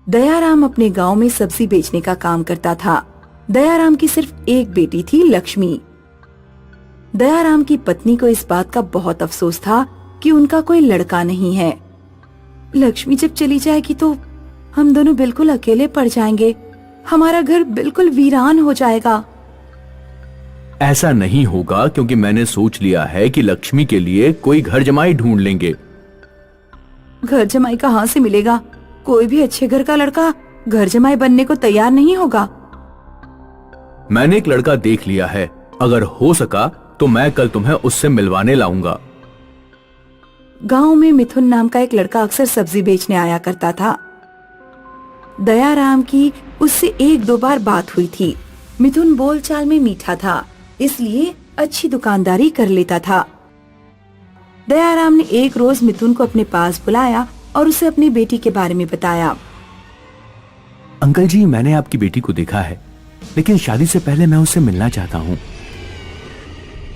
दयाराम अपने गांव में सब्जी बेचने का काम करता था। दयाराम की सिर्फ एक बेटी थी, लक्ष्मी। दयाराम की पत्नी को इस बात का बहुत अफसोस था कि उनका कोई लड़का नहीं है। लक्ष्मी जब चली जाएगी तो हम दोनों बिल्कुल अकेले पड़ जाएंगे, हमारा घर बिल्कुल वीरान हो जाएगा। ऐसा नहीं होगा, क्योंकि मैंने सोच लिया है कि लक्ष्मी के लिए कोई घर जमाई ढूंढ लेंगे। घर जमाई कहाँ से मिलेगा? कोई भी अच्छे घर का लड़का घर जमाई बनने को तैयार नहीं होगा। मैंने एक लड़का देख लिया है, अगर हो सका तो मैं कल तुम्हें उससे मिलवाने लाऊंगा। गांव में मिथुन नाम का एक लड़का अक्सर सब्जी बेचने आया करता था। दयाराम की उससे एक दो बार बात हुई थी। मिथुन बोलचाल में मीठा था, इसलिए अच्छी दुकानदारी कर लेता था। दयाराम ने एक रोज मिथुन को अपने पास बुलाया और उसे अपनी बेटी के बारे में बताया। अंकल जी, मैंने आपकी बेटी को देखा है, लेकिन शादी से पहले मैं उससे मिलना चाहता हूँ।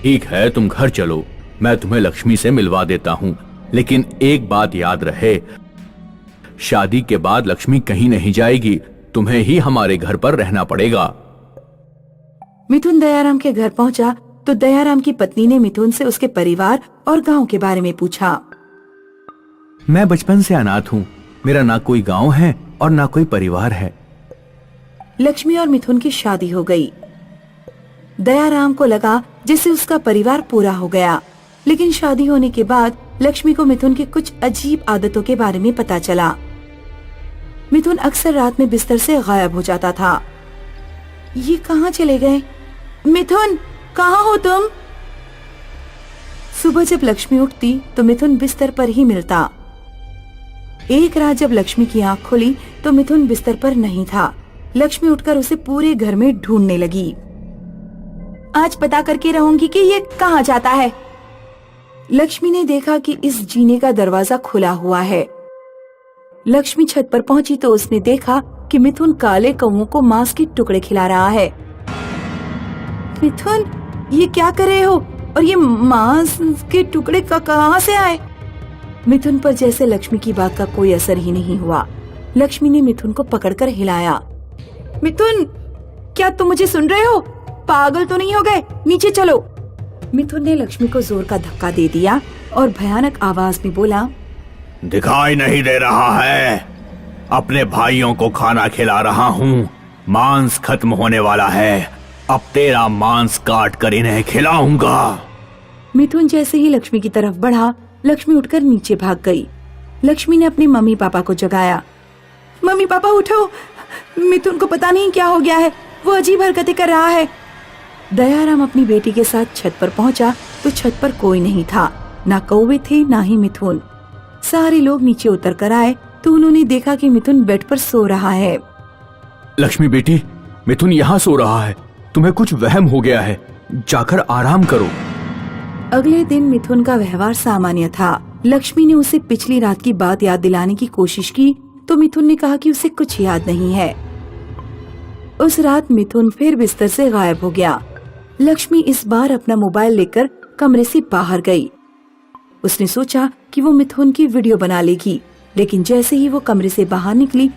ठीक है, तुम घर चलो, मैं तुम्हें लक्ष्मी से मिलवा देता हूँ, लेकिन एक बात याद रहे, शादी के बाद लक्ष्मी कहीं नहीं जाएगी, तुम्हें ही हमारे घर पर रहना पड़ेगा। मिथुन दयाराम के घर पहुंचा तो दयाराम की पत्नी ने मिथुन से उसके परिवार और गांव के बारे में पूछा। मैं बचपन से अनाथ हूँ, मेरा ना कोई गांव है और ना कोई परिवार है। लक्ष्मी और मिथुन की शादी हो गई। दयाराम को लगा जैसे उसका परिवार पूरा हो गया, लेकिन शादी होने के बाद लक्ष्मी को मिथुन की कुछ अजीब आदतों के बारे में पता चला। मिथुन अक्सर रात में बिस्तर से गायब हो जाता था। ये कहाँ चले गए? मिथुन, कहाँ हो तुम? सुबह जब लक्ष्मी उठती तो मिथुन बिस्तर पर ही मिलता। एक रात जब लक्ष्मी की आंख खुली तो मिथुन बिस्तर पर नहीं था। लक्ष्मी उठकर उसे पूरे घर में ढूंढने लगी। आज पता करके रहूंगी कि ये कहाँ जाता है। लक्ष्मी ने देखा कि इस जीने का दरवाजा खुला हुआ है। लक्ष्मी छत पर पहुंची तो उसने देखा कि मिथुन काले कौओं को मांस के टुकड़े खिला रहा है। मिथुन, ये क्या कर रहे हो? और ये मांस के टुकड़े कहाँ से आए? मिथुन पर जैसे लक्ष्मी की बात का कोई असर ही नहीं हुआ। लक्ष्मी ने मिथुन को पकड़कर हिलाया। मिथुन, क्या तुम मुझे सुन रहे हो? पागल तो नहीं हो गए? नीचे चलो। मिथुन ने लक्ष्मी को जोर का धक्का दे दिया और भयानक आवाज में बोला, दिखाई नहीं दे रहा है? अपने भाइयों को खाना खिला रहा हूँ, मांस खत्म होने वाला है, अब तेरा मांस काट कर इन्हें खिलाऊंगा। मिथुन जैसे ही लक्ष्मी की तरफ बढ़ा, लक्ष्मी उठकर नीचे भाग गई। लक्ष्मी ने अपने मम्मी पापा को जगाया। मम्मी पापा उठो, मिथुन को पता नहीं क्या हो गया है, वो अजीब हरकतें कर रहा है। दयाराम अपनी बेटी के साथ छत पर पहुंचा तो छत पर कोई नहीं था, ना कौवे थे ना ही मिथुन। सारे लोग नीचे उतर कर आए तो उन्होंने देखा कि मिथुन बेड पर सो रहा है। लक्ष्मी बेटी, मिथुन यहाँ सो रहा है, तुम्हें कुछ वहम हो गया है, जाकर आराम करो। अगले दिन मिथुन का व्यवहार सामान्य था। लक्ष्मी ने उसे पिछली रात की बात याद दिलाने की कोशिश की तो मिथुन ने कहा कि उसे कुछ याद नहीं है। उस रात मिथुन फिर बिस्तर से गायब हो गया। लक्ष्मी इस बार अपना मोबाइल लेकर कमरे से बाहर गई। उसने सोचा कि वो मिथुन की वीडियो बना लेगी, लेकिन जैसे ही वो कमरे से बाहर निकली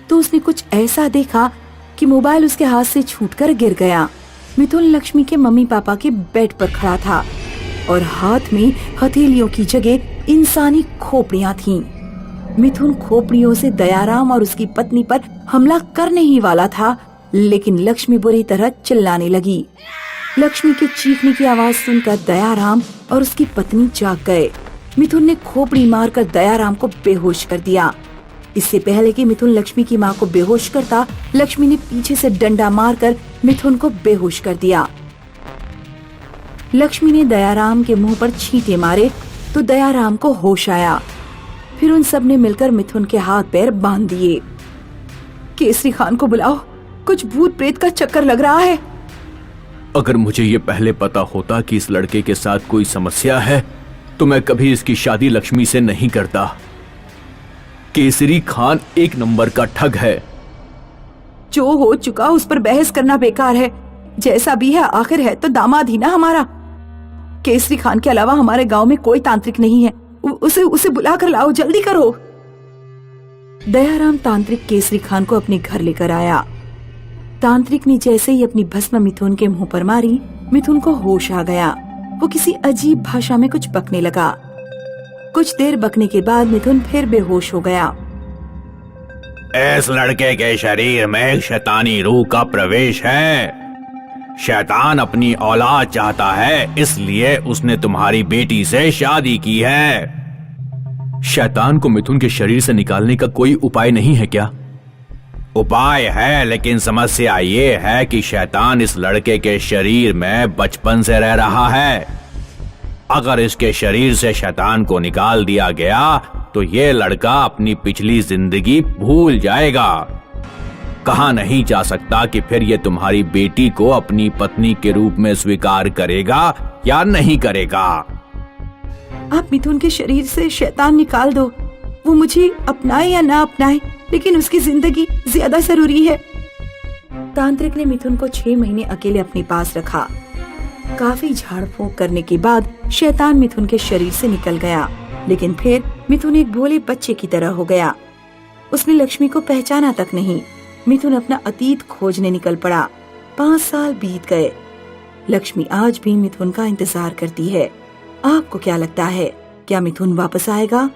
तो उसने कुछ ऐसा देखा कि मोबाइल उसके हाथ से छूटकर गिर गया। मिथुन लक्ष्मी के मम्मी पापा के बेड पर खड़ा था और हाथ में हथेलियों की जगह इंसानी खोपड़ियां थीं। मिथुन खोपड़ियों से दयाराम और उसकी पत्नी पर हमला करने ही वाला था, लेकिन लक्ष्मी बुरी तरह चिल्लाने लगी। लक्ष्मी के चीखने की आवाज सुनकर दयाराम और उसकी पत्नी जाग गए। मिथुन ने खोपड़ी मारकर दयाराम को बेहोश कर दिया। इससे पहले कि मिथुन लक्ष्मी की मां को बेहोश करता, लक्ष्मी ने पीछे से डंडा मारकर मिथुन को बेहोश कर दिया। लक्ष्मी ने दयाराम के मुंह पर छींटे मारे तो दयाराम को होश आया। फिर उन सब ने मिलकर मिथुन के हाथ पैर बांध दिए। केसरी खान को बुलाओ, कुछ भूत प्रेत का चक्कर लग रहा है। अगर मुझे ये पहले पता होता कि इस लड़के के साथ कोई समस्या है तो मैं कभी इसकी शादी लक्ष्मी से नहीं करता। केसरी खान एक नंबर का ठग है। जो हो चुका उस पर बहस करना बेकार है। जैसा भी है आखिर है तो दामाद ही ना हमारा। केसरी खान के अलावा हमारे गांव में कोई तांत्रिक नहीं है। उसे बुला कर लाओ, जल्दी करो। दयाराम तांत्रिक केसरी खान को अपने घर लेकर आया। तांत्रिक ने जैसे ही अपनी भस्म मिथुन के मुंह पर मारी, मिथुन को होश आ गया। वो किसी अजीब भाषा में कुछ बकने लगा। कुछ देर बकने के बाद मिथुन फिर बेहोश हो गया। इस लड़के के शरीर में एक शैतानी रूह का प्रवेश है। शैतान अपनी औलाद चाहता है, इसलिए उसने तुम्हारी बेटी से शादी की है। शैतान को मिथुन के शरीर से निकालने का कोई उपाय नहीं है क्या? उपाय है, लेकिन समस्या ये है कि शैतान इस लड़के के शरीर में बचपन से रह रहा है। अगर इसके शरीर से शैतान को निकाल दिया गया तो ये लड़का अपनी पिछली जिंदगी भूल जाएगा। कहा नहीं जा सकता कि फिर ये तुम्हारी बेटी को अपनी पत्नी के रूप में स्वीकार करेगा या नहीं करेगा। आप मिथुन के शरीर से शैतान निकाल दो। वो मुझे अपनाए या ना अपनाए, लेकिन उसकी जिंदगी ज्यादा जरूरी है। तांत्रिक ने मिथुन को 6 महीने अकेले अपने पास रखा। काफी झाड़ फूंक करने के बाद शैतान मिथुन के शरीर से निकल गया, लेकिन फिर मिथुन एक भोले बच्चे की तरह हो गया। उसने लक्ष्मी को पहचाना तक नहीं। मिथुन अपना अतीत खोजने निकल पड़ा। 5 साल बीत गए। लक्ष्मी आज भी मिथुन का इंतजार करती है। आपको क्या लगता है, क्या मिथुन वापस आएगा?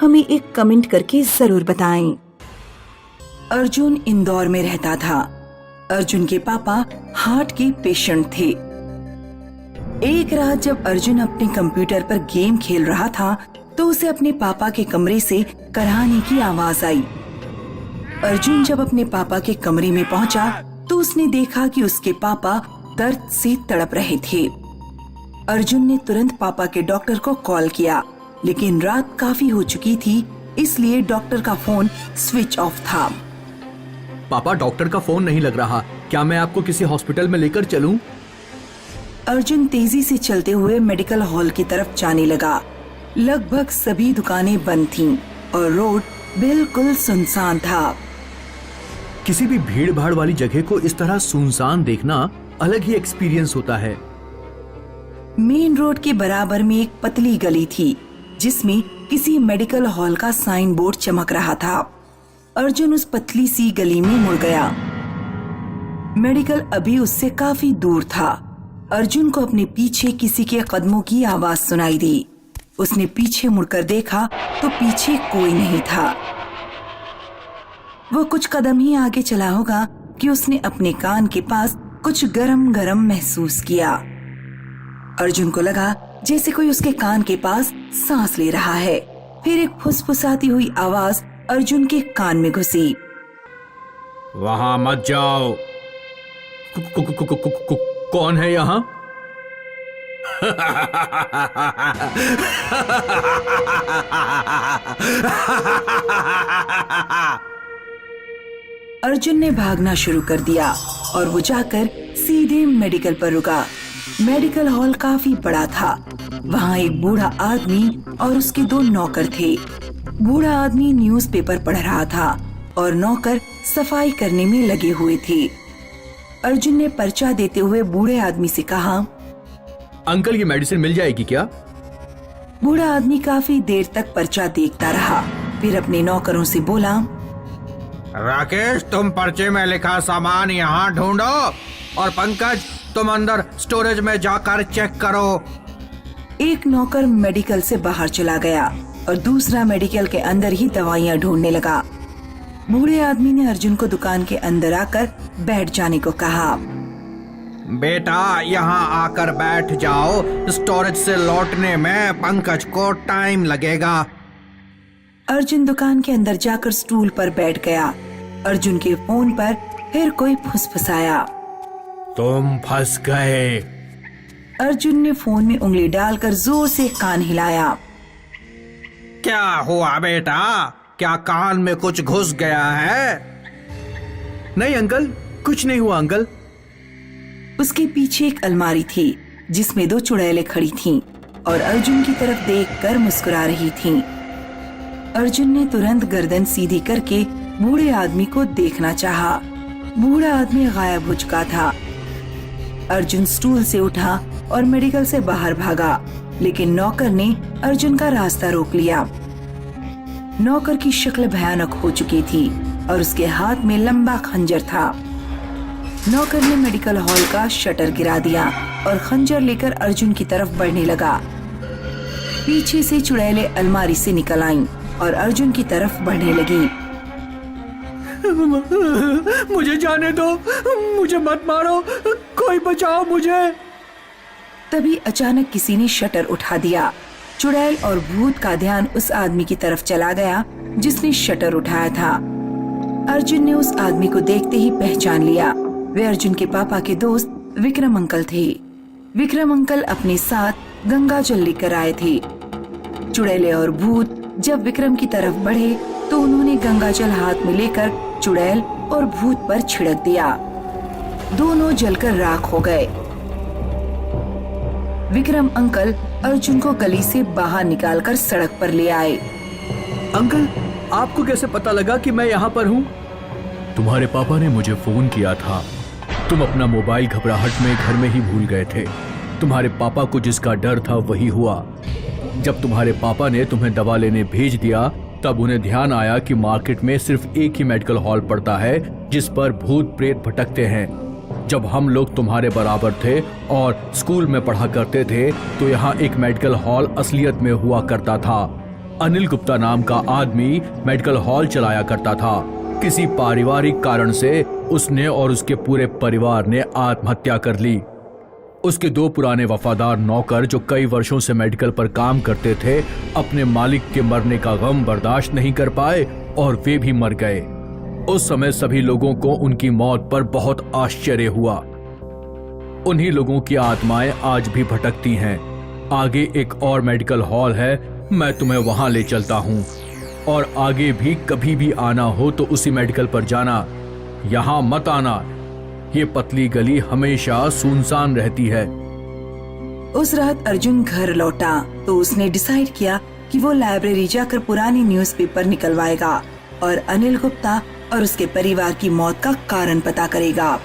हमें एक कमेंट करके जरूर बताएं। अर्जुन इंदौर में रहता था। अर्जुन के पापा हार्ट के पेशेंट थे। एक रात जब अर्जुन अपने कंप्यूटर पर गेम खेल रहा था तो उसे अपने पापा के कमरे से कराहने की आवाज आई। अर्जुन जब अपने पापा के कमरे में पहुंचा तो उसने देखा कि उसके पापा दर्द से तड़प रहे थे। अर्जुन ने तुरंत पापा के डॉक्टर को कॉल किया, लेकिन रात काफी हो चुकी थी, इसलिए डॉक्टर का फोन स्विच ऑफ था। पापा, डॉक्टर का फोन नहीं लग रहा। क्या मैं आपको किसी हॉस्पिटल में लेकर चलूं? अर्जुन तेजी से चलते हुए मेडिकल हॉल की तरफ जाने लगा। लगभग सभी दुकानें बंद थीं और रोड बिल्कुल सुनसान था। किसी भी भीड़ भाड़ वाली जगह को इस तरह सुनसान देखना अलग ही एक्सपीरियंस होता है। मेन रोड के बराबर में एक पतली गली थी, जिसमें किसी मेडिकल हॉल का साइन बोर्ड चमक रहा था। अर्जुन उस पतली सी गली में मुड़ गया। मेडिकल अभी उससे काफी दूर था। अर्जुन को अपने पीछे किसी के कदमों की आवाज सुनाई दी। उसने पीछे मुड़कर देखा तो पीछे कोई नहीं था। वो कुछ कदम ही आगे चला होगा कि उसने अपने कान के पास कुछ गरम गरम महसूस किया। अर्जुन को लगा जैसे कोई उसके कान के पास सांस ले रहा है। फिर एक फुसफुसाती हुई आवाज अर्जुन के कान में घुसी। वहां मत जाओ। कौन है यहाँ? अर्जुन ने भागना शुरू कर दिया और वो जाकर सीधे मेडिकल पर रुका। मेडिकल हॉल काफी बड़ा था। वहाँ एक बूढ़ा आदमी और उसके 2 नौकर थे। बूढ़ा आदमी न्यूज़पेपर पढ़ रहा था और नौकर सफाई करने में लगे हुए थे। अर्जुन ने पर्चा देते हुए बूढ़े आदमी से कहा, अंकल, ये मेडिसिन मिल जाएगी क्या? बूढ़ा आदमी काफी देर तक पर्चा देखता रहा, फिर अपने नौकरों से बोला, राकेश, तुम पर्चे में लिखा सामान यहाँ ढूंढो और पंकज, तुम अंदर स्टोरेज में जाकर चेक करो। एक नौकर मेडिकल से बाहर चला गया और दूसरा मेडिकल के अंदर ही दवाइयाँ ढूंढने लगा। बूढ़े आदमी ने अर्जुन को दुकान के अंदर आकर बैठ जाने को कहा। बेटा, यहाँ आकर बैठ जाओ। स्टोरेज से लौटने में पंकज को टाइम लगेगा। अर्जुन दुकान के अंदर जाकर स्टूल पर बैठ गया। अर्जुन के फोन पर फिर कोई फुसफुसाया, तुम फंस गए। अर्जुन ने फोन में उंगली डालकर जोर से कान हिलाया। क्या हुआ बेटा? क्या कान में कुछ घुस गया है? नहीं अंकल, कुछ नहीं हुआ अंकल। उसके पीछे एक अलमारी थी जिसमें 2 चुड़ैलें खड़ी थीं और अर्जुन की तरफ देखकर मुस्कुरा रही थीं। अर्जुन ने तुरंत गर्दन सीधी करके बूढ़े आदमी को देखना चाहा। बूढ़ा आदमी गायब हो चुका था। अर्जुन स्टूल से उठा और मेडिकल से बाहर भागा, लेकिन नौकर ने अर्जुन का रास्ता रोक लिया। नौकर की शक्ल भयानक हो चुकी थी और उसके हाथ में लंबा खंजर था। नौकर ने मेडिकल हॉल का शटर गिरा दिया और खंजर लेकर अर्जुन की तरफ बढ़ने लगा। पीछे से चुड़ैलें अलमारी से निकल आईं और अर्जुन की तरफ बढ़ने लगी। मुझे जाने दो, मुझे मत मारो, कोई बचाओ मुझे। तभी अचानक किसी ने शटर उठा दिया। चुड़ैल और भूत का ध्यान उस आदमी की तरफ चला गया जिसने शटर उठाया था। अर्जुन ने उस आदमी को देखते ही पहचान लिया। वे अर्जुन के पापा के दोस्त विक्रम अंकल थे। विक्रम अंकल अपने साथ गंगा जल लेकर आए थे। चुड़ैलें और भूत जब विक्रम की तरफ बढ़े तो उन्होंने गंगा जल हाथ में लेकर चुड़ैल और भूत पर छिड़क दिया। दोनों जलकर राख हो गए। विक्रम अंकल अर्जुन को गली से बाहर निकालकर सड़क पर ले आए। अंकल, आपको कैसे पता लगा कि मैं यहाँ पर हूँ? तुम्हारे पापा ने मुझे फोन किया था। तुम अपना मोबाइल घबराहट में घर में ही भूल गए थे। तुम्हारे पापा को जिसका डर था वही हुआ। जब तुम्हारे पापा ने तुम्हें दवा लेने भेज दिया तब उन्हें ध्यान आया कि मार्केट में सिर्फ एक ही मेडिकल हॉल पड़ता है जिस पर भूत प्रेत भटकते हैं। जब हम लोग तुम्हारे बराबर थे और स्कूल में पढ़ा करते थे तो यहाँ एक मेडिकल हॉल असलियत में हुआ करता था। अनिल गुप्ता नाम का आदमी मेडिकल हॉल चलाया करता था। किसी पारिवारिक कारण से उसने और उसके पूरे परिवार ने आत्महत्या कर ली। उसके दो पुराने वफादार नौकर जो कई वर्षों से मेडिकल पर काम करते थे अपने मालिक के मरने का गम बर्दाश्त नहीं कर पाए और वे भी मर गए। उस समय सभी लोगों को उनकी मौत पर बहुत आश्चर्य हुआ। उन्हीं लोगों की आत्माएं आज भी भटकती हैं। आगे एक और मेडिकल हॉल है, मैं तुम्हें वहां ले चलता हूँ और आगे भी कभी भी आना हो तो उसी मेडिकल पर जाना, यहाँ मत आना। ये पतली गली हमेशा सुनसान रहती है। उस रात अर्जुन घर लौटा तो उसने डिसाइड किया कि वो लाइब्रेरी जाकर पुरानी न्यूज़पेपर निकलवाएगा और अनिल गुप्ता और उसके परिवार की मौत का कारण पता करेगा।